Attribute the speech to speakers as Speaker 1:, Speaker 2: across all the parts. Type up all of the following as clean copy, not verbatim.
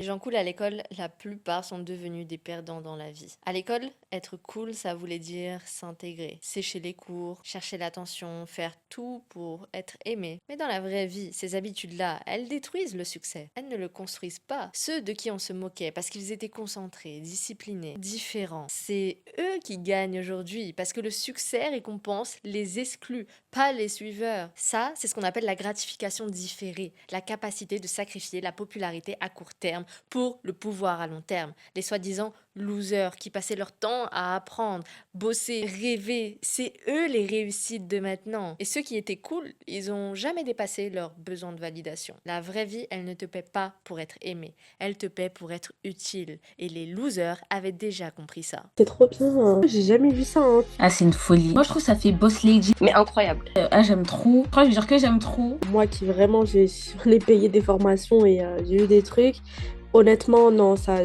Speaker 1: Les gens cool à l'école, la plupart sont devenus des perdants dans la vie. À l'école, être cool, ça voulait dire s'intégrer, sécher les cours, chercher l'attention, faire tout pour être aimé. Mais dans la vraie vie, ces habitudes-là, elles détruisent le succès. Elles ne le construisent pas. Ceux de qui on se moquait parce qu'ils étaient concentrés, disciplinés, différents, c'est eux qui gagnent aujourd'hui parce que le succès récompense les exclus, pas les suiveurs. Ça, c'est ce qu'on appelle la gratification différée, la capacité de sacrifier la popularité à court terme pour le pouvoir à long terme. Les soi-disant losers qui passaient leur temps à apprendre, bosser, rêver, c'est eux les réussites de maintenant. Et ceux qui étaient cool, ils ont jamais dépassé leur besoin de validation. La vraie vie, elle ne te paie pas pour être aimé, elle te paie pour être utile. Et les losers avaient déjà compris ça.
Speaker 2: C'est trop bien, hein. J'ai jamais vu ça, hein.
Speaker 3: Ah, c'est une folie. Moi, je trouve que ça fait boss lady.
Speaker 4: Mais incroyable.
Speaker 3: J'aime trop. Je crois que je veux dire que j'aime trop.
Speaker 2: Moi qui vraiment, j'en ai payé des formations et j'ai eu des trucs. Honnêtement, non, ça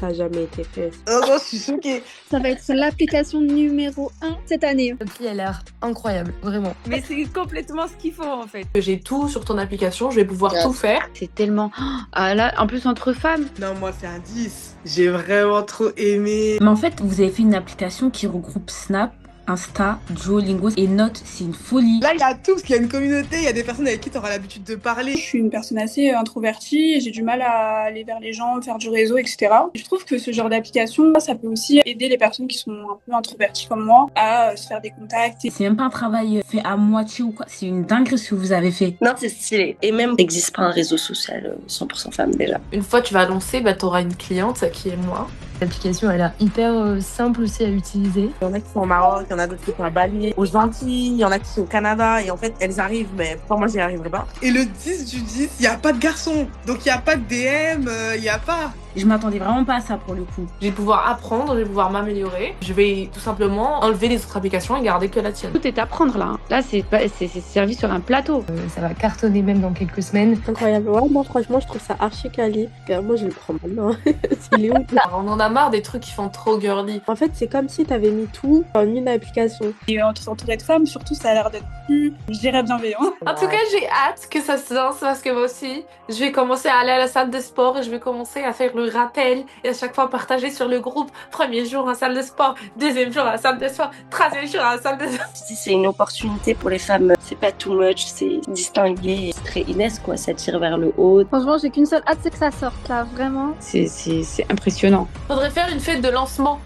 Speaker 2: a jamais été fait.
Speaker 5: Oh non, je suis choquée.
Speaker 6: Ça va être l'application numéro 1 cette année.
Speaker 4: L'appli a l'air incroyable, vraiment.
Speaker 7: Mais c'est complètement ce qu'il faut en fait.
Speaker 8: J'ai tout sur ton application, je vais pouvoir tout faire.
Speaker 9: C'est tellement... Ah là, en plus entre femmes.
Speaker 5: Non, moi c'est un 10. J'ai vraiment trop aimé.
Speaker 3: Mais en fait, vous avez fait une application qui regroupe Snap, Insta, Duolingo et Notes. C'est une folie.
Speaker 5: Là, il y a tout, parce qu'il y a une communauté, il y a des personnes avec qui tu auras l'habitude de parler.
Speaker 10: Je suis une personne assez introvertie et j'ai du mal à aller vers les gens, faire du réseau, etc. Je trouve que ce genre d'application, ça peut aussi aider les personnes qui sont un peu introverties comme moi à se faire des contacts.
Speaker 3: C'est même pas un travail fait à moitié ou quoi. C'est une dinguerie ce que vous avez fait.
Speaker 4: Non, c'est stylé. Et même, il n'existe pas un réseau social 100% femme déjà.
Speaker 8: Une fois tu vas lancer, tu auras une cliente, qui est moi.
Speaker 4: L'application, elle a hyper simple aussi à utiliser.
Speaker 5: Il y en a qui sont au Maroc, il y en a d'autres qui sont à Bali, aux Antilles, il y en a qui sont au Canada, et en fait, elles arrivent, mais pour moi, j'y arriverai pas. Et le 10 du 10, il n'y a pas de garçon, donc il n'y a pas de DM, il n'y a pas.
Speaker 3: Je m'attendais vraiment pas à ça pour le coup.
Speaker 8: Je vais pouvoir apprendre, je vais pouvoir m'améliorer. Je vais tout simplement enlever les autres applications et garder que la tienne.
Speaker 9: Tout est à prendre là. Là, c'est servi sur un plateau.
Speaker 4: Ça va cartonner même dans quelques semaines.
Speaker 2: Incroyable. Ouais, moi franchement, je trouve ça archi quali. Moi, je le prends maintenant. Il est où?
Speaker 8: On en a marre des trucs qui font trop girly.
Speaker 2: En fait, c'est comme si t'avais mis tout en une application.
Speaker 10: Et entouré de femmes, surtout, ça a l'air d'être plus, je dirais, bienveillant.
Speaker 8: En tout cas, j'ai hâte que ça se lance parce que moi aussi, je vais commencer à aller à la salle de sport et je vais commencer à faire le rappel et à chaque fois partager sur le groupe. Premier jour à la salle de sport, deuxième jour à la salle de sport, troisième jour à la salle de sport.
Speaker 4: C'est une opportunité pour les femmes. C'est pas too much, c'est distingué. C'est très Inès, quoi. Ça tire vers le haut.
Speaker 6: Franchement, j'ai qu'une seule hâte, c'est que ça sorte là, vraiment.
Speaker 9: C'est impressionnant.
Speaker 8: Faudrait faire une fête de lancement